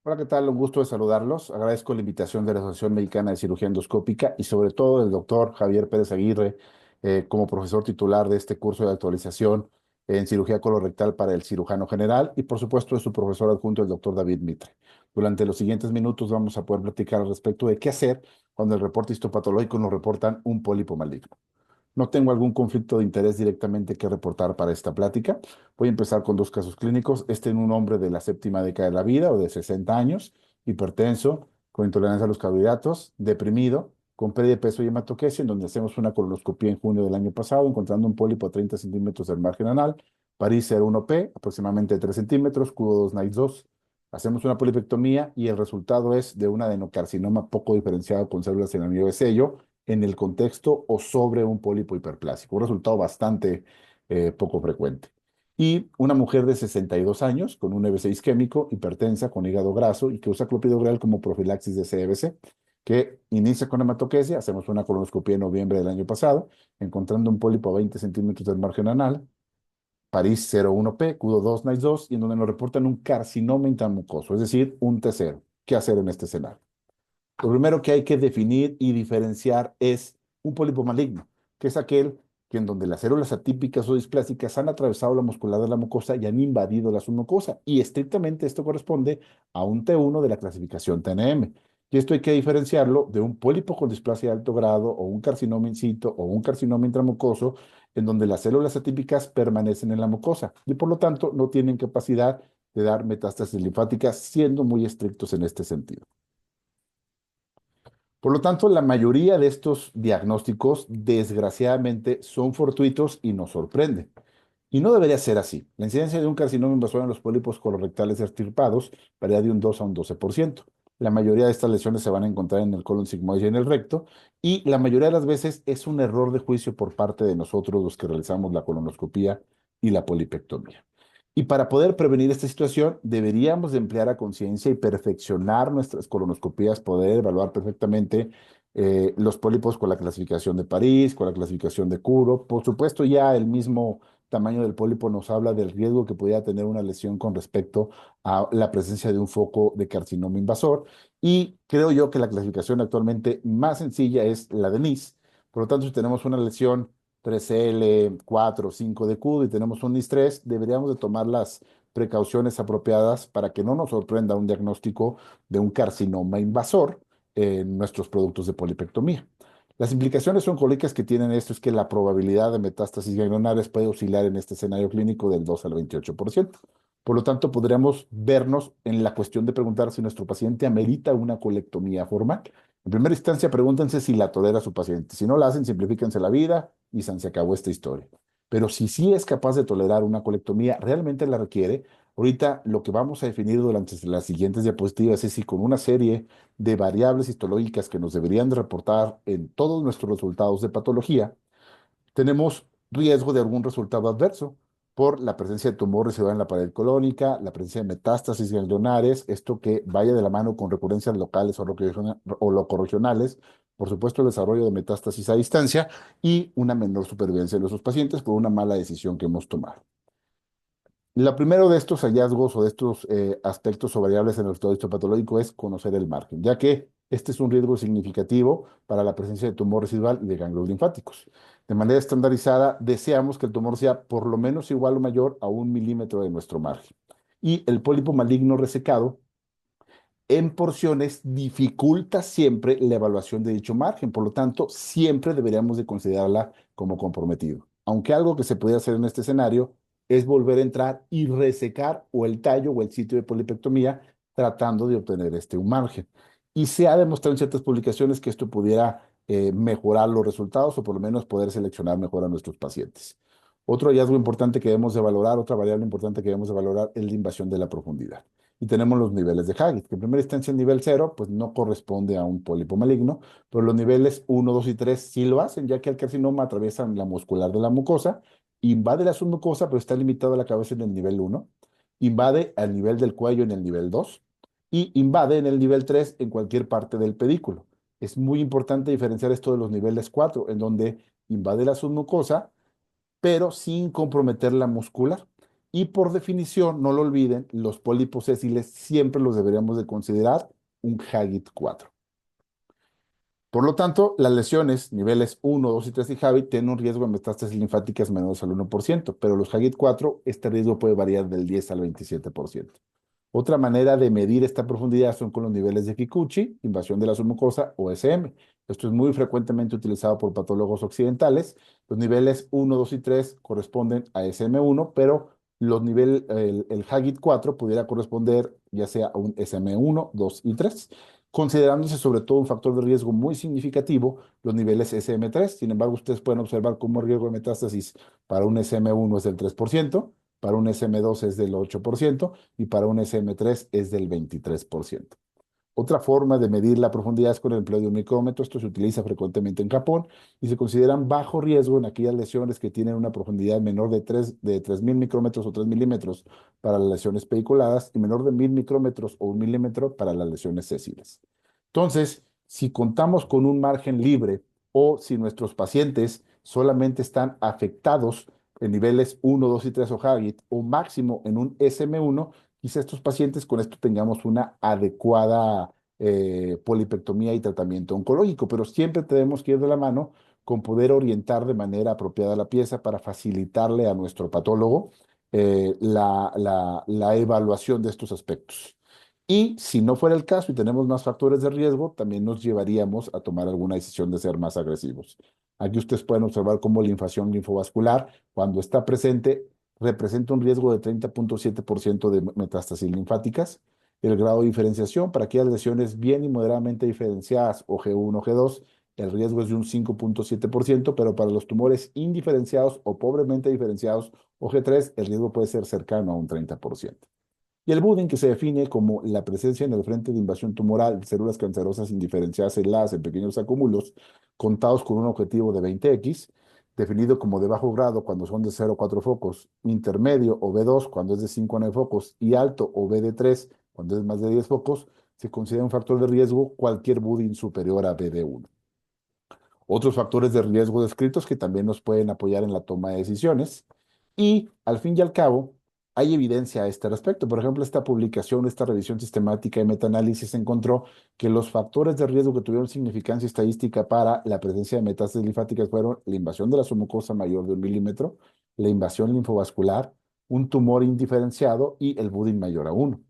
Hola, ¿qué tal? Un gusto de saludarlos. Agradezco la invitación de la Asociación Mexicana de Cirugía Endoscópica y sobre todo del doctor Javier Pérez Aguirre como profesor titular de este curso de actualización en cirugía colorectal para el cirujano general y por supuesto de su profesor adjunto, el doctor David Mitre. Durante los siguientes minutos vamos a poder platicar al respecto de qué hacer cuando el reporte histopatológico nos reportan un pólipo maligno. No tengo algún conflicto de interés directamente que reportar para esta plática. Voy a empezar con dos casos clínicos. Este en un hombre de la séptima década de la vida o de 60 años, hipertenso, con intolerancia a los carbohidratos, deprimido, con pérdida de peso y hematoquesia, en donde hacemos una colonoscopia en junio del año pasado, encontrando un pólipo a 30 centímetros del margen anal, París 01P, aproximadamente 3 centímetros, QO2 NICE 2. Hacemos una polipectomía y el resultado es de un adenocarcinoma poco diferenciado con células en el anillo de sello en el contexto o sobre un pólipo hiperplásico, un resultado bastante poco frecuente. Y una mujer de 62 años con un EBC isquémico, hipertensa, con hígado graso y que usa clopidogrel como profilaxis de CEBC, que inicia con hematoquesia. Hacemos una colonoscopia en noviembre del año pasado, encontrando un pólipo a 20 centímetros del margen anal, París 01P, QDO2 NICE 2, y en donde nos reportan un carcinoma intramucoso, es decir, un T0. ¿Qué hacer en este escenario? Lo primero que hay que definir y diferenciar es un pólipo maligno, que es aquel que en donde las células atípicas o displásicas han atravesado la muscular de la mucosa y han invadido la submucosa. Y estrictamente esto corresponde a un T1 de la clasificación TNM. Y esto hay que diferenciarlo de un pólipo con displasia de alto grado o un carcinoma in situ o un carcinoma intramucoso en donde las células atípicas permanecen en la mucosa y por lo tanto no tienen capacidad de dar metástasis linfáticas, siendo muy estrictos en este sentido. Por lo tanto, la mayoría de estos diagnósticos, desgraciadamente, son fortuitos y nos sorprenden. Y no debería ser así. La incidencia de un carcinoma invasor en los pólipos colorectales extirpados varía de un 2 a un 12%. La mayoría de estas lesiones se van a encontrar en el colon sigmoide y en el recto, y la mayoría de las veces es un error de juicio por parte de nosotros los que realizamos la colonoscopía y la polipectomía. Y para poder prevenir esta situación, deberíamos de emplear a conciencia y perfeccionar nuestras colonoscopías, poder evaluar perfectamente los pólipos con la clasificación de París, con la clasificación de Curo. Por supuesto, ya el mismo tamaño del pólipo nos habla del riesgo que podría tener una lesión con respecto a la presencia de un foco de carcinoma invasor. Y creo yo que la clasificación actualmente más sencilla es la de NIS. Por lo tanto, si tenemos una lesión 3L, 4, 5 de CUD y tenemos un NIS 3, deberíamos de tomar las precauciones apropiadas para que no nos sorprenda un diagnóstico de un carcinoma invasor en nuestros productos de polipectomía. Las implicaciones oncológicas que tienen esto es que la probabilidad de metástasis ganglionares puede oscilar en este escenario clínico del 2 al 28%. Por lo tanto, podríamos vernos en la cuestión de preguntar si nuestro paciente amerita una colectomía formal. En primera instancia, pregúntense si la tolera su paciente. Si no la hacen, simplifíquense la vida y se acabó esta historia. Pero si sí es capaz de tolerar una colectomía, realmente la requiere. Ahorita lo que vamos a definir durante las siguientes diapositivas es si con una serie de variables histológicas que nos deberían de reportar en todos nuestros resultados de patología, tenemos riesgo de algún resultado adverso por la presencia de tumor residual en la pared colónica, la presencia de metástasis ganglionares, esto que vaya de la mano con recurrencias locales o locorregionales, por supuesto el desarrollo de metástasis a distancia y una menor supervivencia de nuestros pacientes por una mala decisión que hemos tomado. La primero de estos hallazgos o de estos aspectos o variables en el resultado histopatológico es conocer el margen, ya que este es un riesgo significativo para la presencia de tumor residual y de ganglios linfáticos. De manera estandarizada, deseamos que el tumor sea por lo menos igual o mayor a 1 milímetro de nuestro margen. Y el pólipo maligno resecado en porciones dificulta siempre la evaluación de dicho margen, por lo tanto, siempre deberíamos de considerarla como comprometido. Aunque algo que se puede hacer en este escenario es volver a entrar y resecar o el tallo o el sitio de polipectomía tratando de obtener un margen. Y se ha demostrado en ciertas publicaciones que esto pudiera mejorar los resultados o por lo menos poder seleccionar mejor a nuestros pacientes. Otro hallazgo importante que debemos de valorar, otra variable importante que debemos de valorar es la invasión de la profundidad. Y tenemos los niveles de Haggard, que en primera instancia el nivel 0 pues no corresponde a un pólipo maligno, pero los niveles 1, 2 y 3 sí lo hacen, ya que el carcinoma atraviesa la muscular de la mucosa, invade la submucosa, pero está limitado a la cabeza en el nivel 1, invade al nivel del cuello en el nivel 2 y invade en el nivel 3 en cualquier parte del pedículo. Es muy importante diferenciar esto de los niveles 4, en donde invade la submucosa, pero sin comprometer la muscular. Y por definición, no lo olviden, los pólipos sésiles siempre los deberíamos de considerar un Hagit 4. Por lo tanto, las lesiones niveles 1, 2 y 3 de Hagit tienen un riesgo de metástasis linfáticas menores al 1%, pero los Hagit 4, este riesgo puede variar del 10 al 27%. Otra manera de medir esta profundidad son con los niveles de Kikuchi, invasión de la submucosa o SM. Esto es muy frecuentemente utilizado por patólogos occidentales. Los niveles 1, 2 y 3 corresponden a SM1, pero el Hagit 4 pudiera corresponder ya sea a un SM1, 2 y 3, considerándose sobre todo un factor de riesgo muy significativo los niveles SM3. Sin embargo, ustedes pueden observar cómo el riesgo de metástasis para un SM1 es del 3%, para un SM2 es del 8% y para un SM3 es del 23%. Otra forma de medir la profundidad es con el empleo de un micrómetro. Esto se utiliza frecuentemente en Japón y se consideran bajo riesgo en aquellas lesiones que tienen una profundidad menor de 3.000 micrómetros o 3 milímetros para las lesiones pediculadas y menor de 1.000 micrómetros o 1 milímetro para las lesiones sésiles. Entonces, si contamos con un margen libre o si nuestros pacientes solamente están afectados en niveles 1, 2 y 3 o Hagit o máximo en un SM1, quizá estos pacientes con esto tengamos una adecuada polipectomía y tratamiento oncológico, pero siempre tenemos que ir de la mano con poder orientar de manera apropiada la pieza para facilitarle a nuestro patólogo la evaluación de estos aspectos. Y si no fuera el caso y tenemos más factores de riesgo, también nos llevaríamos a tomar alguna decisión de ser más agresivos. Aquí ustedes pueden observar cómo la inflamación linfovascular, cuando está presente, representa un riesgo de 30.7% de metástasis linfáticas. El grado de diferenciación para aquellas lesiones bien y moderadamente diferenciadas o G1 o G2, el riesgo es de un 5.7%, pero para los tumores indiferenciados o pobremente diferenciados o G3, el riesgo puede ser cercano a un 30%. Y el budding, que se define como la presencia en el frente de invasión tumoral de células cancerosas indiferenciadas aisladas en pequeños acúmulos, contados con un objetivo de 20x, definido como de bajo grado cuando son de 0 a 4 focos, intermedio o B2 cuando es de 5 a 9 focos y alto o BD3 cuando es más de 10 focos, se considera un factor de riesgo cualquier budding superior a BD1. Otros factores de riesgo descritos que también nos pueden apoyar en la toma de decisiones. Y al fin y al cabo, hay evidencia a este respecto. Por ejemplo, esta publicación, esta revisión sistemática y metaanálisis encontró que los factores de riesgo que tuvieron significancia estadística para la presencia de metástasis linfáticas fueron la invasión de la submucosa mayor de 1 milímetro, la invasión linfovascular, un tumor indiferenciado y el budding mayor a 1.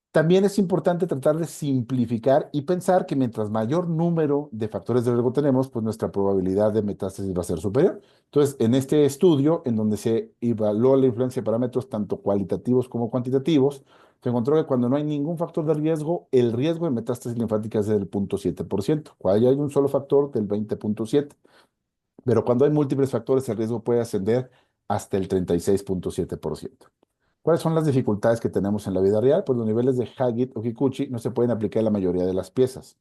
También es importante tratar de simplificar y pensar que mientras mayor número de factores de riesgo tenemos, pues nuestra probabilidad de metástasis va a ser superior. Entonces, en este estudio, en donde se evaluó la influencia de parámetros tanto cualitativos como cuantitativos, se encontró que cuando no hay ningún factor de riesgo, el riesgo de metástasis linfática es del 0.7%. Cuando hay un solo factor, del 20.7%. Pero cuando hay múltiples factores, el riesgo puede ascender hasta el 36.7%. ¿Cuáles son las dificultades que tenemos en la vida real? Pues los niveles de Hagit o Kikuchi no se pueden aplicar en la mayoría de las piezas.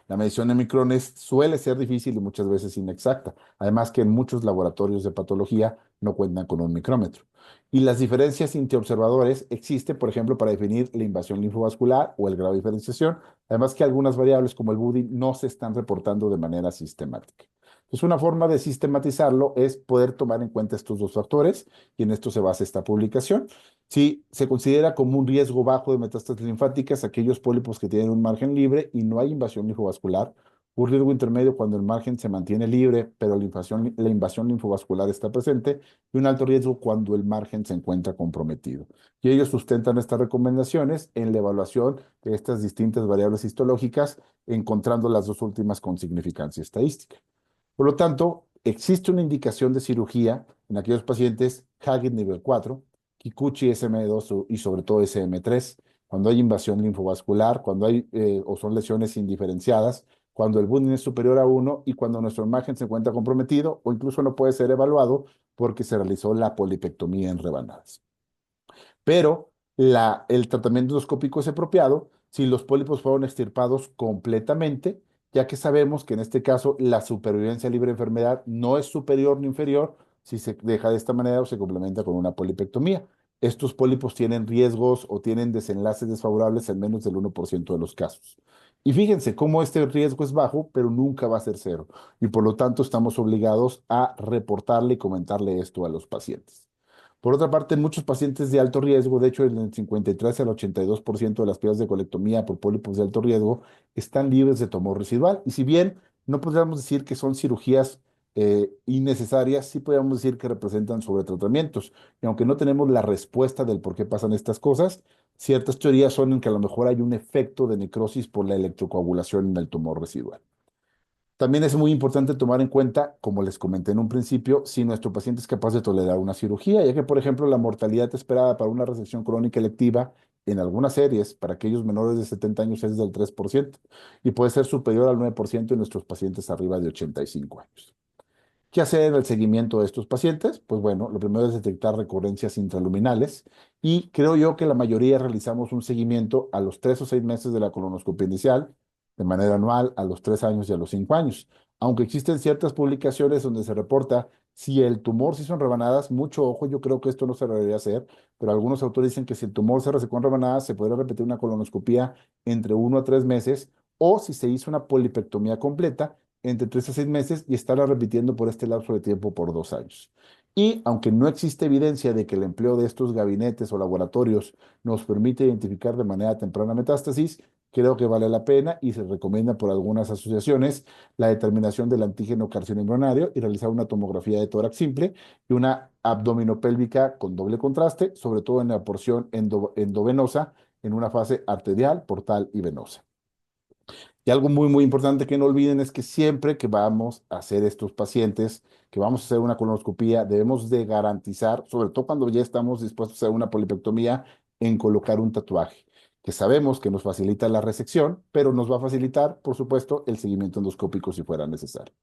La medición en micrones suele ser difícil y muchas veces inexacta. Además que en muchos laboratorios de patología no cuentan con un micrómetro. Y las diferencias interobservadores existen, por ejemplo, para definir la invasión linfovascular o el grado de diferenciación. Además que algunas variables como el budding no se están reportando de manera sistemática. Entonces, una forma de sistematizarlo es poder tomar en cuenta estos dos factores y en esto se basa esta publicación. Si se considera como un riesgo bajo de metástasis linfáticas aquellos pólipos que tienen un margen libre y no hay invasión linfovascular, un riesgo intermedio cuando el margen se mantiene libre, pero la invasión linfovascular está presente, y un alto riesgo cuando el margen se encuentra comprometido. Y ellos sustentan estas recomendaciones en la evaluación de estas distintas variables histológicas, encontrando las dos últimas con significancia estadística. Por lo tanto, existe una indicación de cirugía en aquellos pacientes Hagit nivel 4, Kikuchi SM2 y sobre todo SM3, cuando hay invasión linfovascular, cuando hay o son lesiones indiferenciadas, cuando el budding es superior a 1 y cuando nuestro margen se encuentra comprometido o incluso no puede ser evaluado porque se realizó la polipectomía en rebanadas. Pero el tratamiento endoscópico es apropiado si los pólipos fueron extirpados completamente, ya que sabemos que en este caso la supervivencia libre de enfermedad no es superior ni inferior si se deja de esta manera o se complementa con una polipectomía. Estos pólipos tienen riesgos o tienen desenlaces desfavorables en menos del 1% de los casos. Y fíjense cómo este riesgo es bajo, pero nunca va a ser cero. Y por lo tanto estamos obligados a reportarle y comentarle esto a los pacientes. Por otra parte, en muchos pacientes de alto riesgo, de hecho, en el 53 al 82% de las piezas de colectomía por pólipos de alto riesgo están libres de tumor residual. Y si bien no podríamos decir que son cirugías innecesarias, sí podríamos decir que representan sobretratamientos. Y aunque no tenemos la respuesta del por qué pasan estas cosas, ciertas teorías son en que a lo mejor hay un efecto de necrosis por la electrocoagulación en el tumor residual. También es muy importante tomar en cuenta, como les comenté en un principio, si nuestro paciente es capaz de tolerar una cirugía, ya que, por ejemplo, la mortalidad esperada para una resección crónica electiva en algunas series para aquellos menores de 70 años es del 3% y puede ser superior al 9% en nuestros pacientes arriba de 85 años. ¿Qué hacer en el seguimiento de estos pacientes? Pues bueno, lo primero es detectar recurrencias intraluminales y creo yo que la mayoría realizamos un seguimiento a los 3 o 6 meses de la colonoscopia inicial, de manera anual, a los 3 años y a los 5 años. Aunque existen ciertas publicaciones donde se reporta si el tumor se hizo en rebanadas, mucho ojo, yo creo que esto no se debería hacer, pero algunos autores dicen que si el tumor se resecó en rebanadas, se podría repetir una colonoscopia entre 1 a 3 meses, o si se hizo una polipectomía completa entre 3 a 6 meses y estarla repitiendo por este lapso de tiempo por 2 años. Y aunque no existe evidencia de que el empleo de estos gabinetes o laboratorios nos permite identificar de manera temprana metástasis, creo que vale la pena y se recomienda por algunas asociaciones la determinación del antígeno carcinoembrionario y realizar una tomografía de tórax simple y una abdominopélvica con doble contraste, sobre todo en la porción endovenosa, en una fase arterial, portal y venosa. Y algo muy, muy importante que no olviden es que siempre que vamos a hacer estos pacientes, que vamos a hacer una colonoscopía, debemos de garantizar, sobre todo cuando ya estamos dispuestos a hacer una polipectomía, en colocar un tatuaje, que sabemos que nos facilita la resección, pero nos va a facilitar, por supuesto, el seguimiento endoscópico si fuera necesario.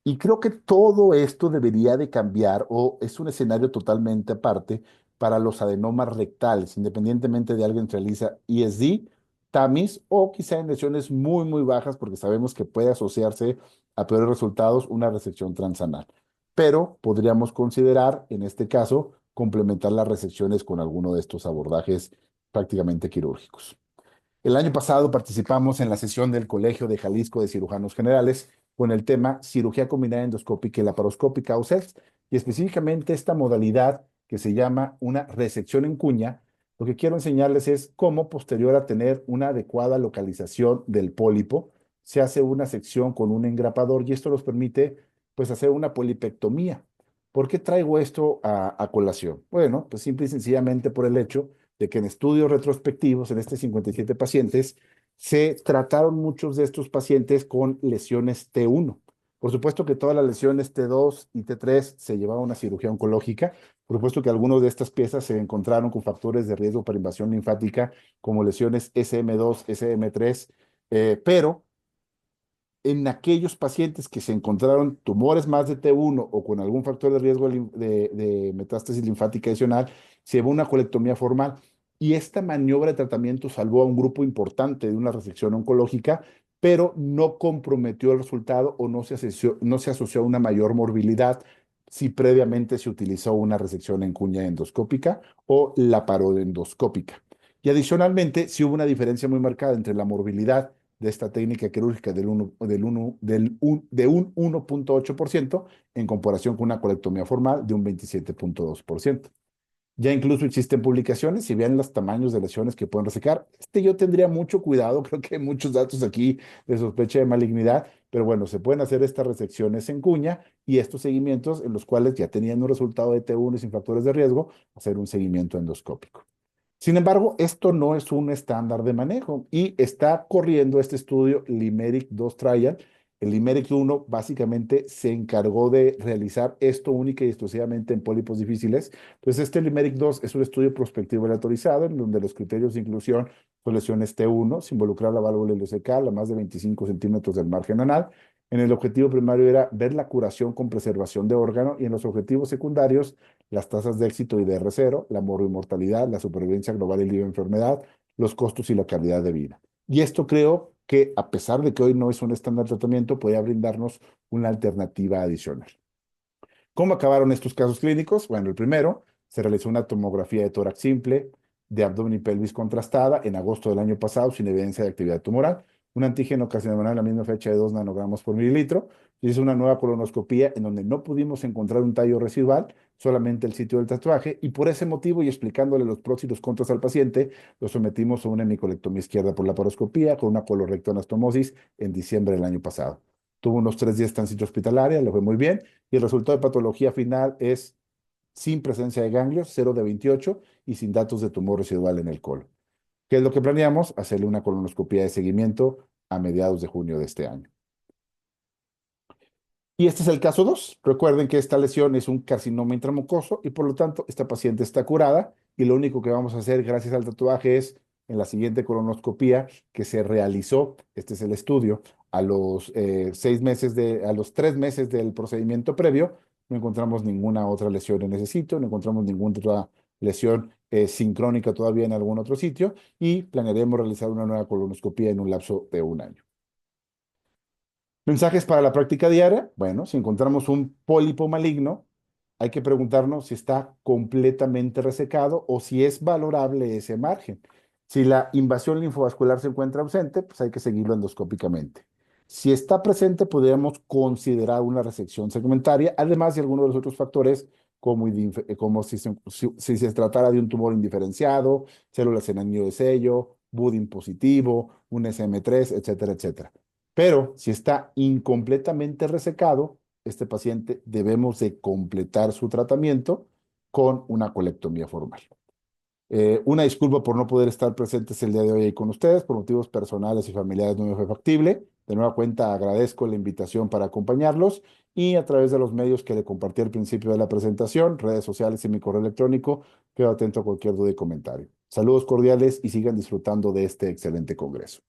Y creo que todo esto debería de cambiar o es un escenario totalmente aparte para los adenomas rectales, independientemente de alguien realiza ISD, TAMIS o quizá en lesiones muy, muy bajas, porque sabemos que puede asociarse a peores resultados una resección transanal. Pero podríamos considerar, en este caso, complementar las resecciones con alguno de estos abordajes prácticamente quirúrgicos. El año pasado participamos en la sesión del Colegio de Jalisco de Cirujanos Generales con el tema cirugía combinada endoscópica y laparoscópica o CELS, y específicamente esta modalidad que se llama una resección en cuña. Lo que quiero enseñarles es cómo, posterior a tener una adecuada localización del pólipo, se hace una sección con un engrapador y esto nos permite pues hacer una polipectomía. ¿Por qué traigo esto a colación? Bueno, pues simple y sencillamente por el hecho de que en estudios retrospectivos, en estos 57 pacientes, se trataron muchos de estos pacientes con lesiones T1. Por supuesto que todas las lesiones T2 y T3 se llevaron a cirugía oncológica. Por supuesto que algunas de estas piezas se encontraron con factores de riesgo para invasión linfática, como lesiones SM2, SM3, pero en aquellos pacientes que se encontraron tumores más de T1 o con algún factor de riesgo de metástasis linfática adicional, se llevó una colectomía formal. Y esta maniobra de tratamiento salvó a un grupo importante de una resección oncológica, pero no comprometió el resultado o no se asoció a una mayor morbilidad si previamente se utilizó una resección en cuña endoscópica o laparoendoscópica. Y adicionalmente, sí hubo una diferencia muy marcada entre la morbilidad de esta técnica quirúrgica de un 1,8% en comparación con una colectomía formal de un 27,2%. Ya incluso existen publicaciones, si vean los tamaños de lesiones que pueden resecar. Yo tendría mucho cuidado, creo que hay muchos datos aquí de sospecha de malignidad, pero bueno, se pueden hacer estas resecciones en cuña y estos seguimientos en los cuales ya teniendo un resultado de T1 y sin factores de riesgo, hacer un seguimiento endoscópico. Sin embargo, esto no es un estándar de manejo y está corriendo este estudio Limerick 2 Trial. El Limerick 1 básicamente se encargó de realizar esto única y exclusivamente en pólipos difíciles. Pues este Limerick 2 es un estudio prospectivo aleatorizado en donde los criterios de inclusión son lesiones T1, sin involucrar la válvula ileocecal a más de 25 centímetros del margen anal. En el objetivo primario era ver la curación con preservación de órgano y en los objetivos secundarios las tasas de éxito y de R0, la morbimortalidad, la supervivencia global y libre de enfermedad, los costos y la calidad de vida. Y esto creo que, a pesar de que hoy no es un estándar de tratamiento, podría brindarnos una alternativa adicional. ¿Cómo acabaron estos casos clínicos? Bueno, el primero, se realizó una tomografía de tórax simple, de abdomen y pelvis contrastada en agosto del año pasado sin evidencia de actividad tumoral, un antígeno carcinoma en la misma fecha de 2 nanogramos por mililitro, Se hizo una nueva colonoscopía en donde no pudimos encontrar un tallo residual, solamente el sitio del tatuaje, y por ese motivo y explicándole los pros y los contras al paciente, lo sometimos a una hemicolectomía izquierda por laparoscopía con una colorectoanastomosis en diciembre del año pasado. Tuvo unos 3 días de estancia hospitalaria, le fue muy bien, y el resultado de patología final es sin presencia de ganglios, 0 de 28 y sin datos de tumor residual en el colon. ¿Qué es lo que planeamos? Hacerle una colonoscopia de seguimiento a mediados de junio de este año. Y este es el caso 2. Recuerden que esta lesión es un carcinoma intramucoso y por lo tanto esta paciente está curada y lo único que vamos a hacer gracias al tatuaje es en la siguiente colonoscopía que se realizó, este es el estudio, a los 6 meses a los 3 meses del procedimiento previo, no encontramos ninguna otra lesión en ese sitio, no encontramos ninguna otra lesión sincrónica todavía en algún otro sitio y planearemos realizar una nueva colonoscopía en un lapso de un año. Mensajes para la práctica diaria. Bueno, si encontramos un pólipo maligno, hay que preguntarnos si está completamente resecado o si es valorable ese margen. Si la invasión linfovascular se encuentra ausente, pues hay que seguirlo endoscópicamente. Si está presente, podríamos considerar una resección segmentaria, además de algunos de los otros factores, como si se tratara de un tumor indiferenciado, células en anillo de sello, Budding positivo, un SM3, etcétera, etcétera. Pero si está incompletamente resecado, este paciente debemos de completar su tratamiento con una colectomía formal. Una disculpa por no poder estar presentes el día de hoy ahí con ustedes, por motivos personales y familiares no me fue factible. De nueva cuenta agradezco la invitación para acompañarlos y a través de los medios que le compartí al principio de la presentación, redes sociales y mi correo electrónico, quedo atento a cualquier duda y comentario. Saludos cordiales y sigan disfrutando de este excelente congreso.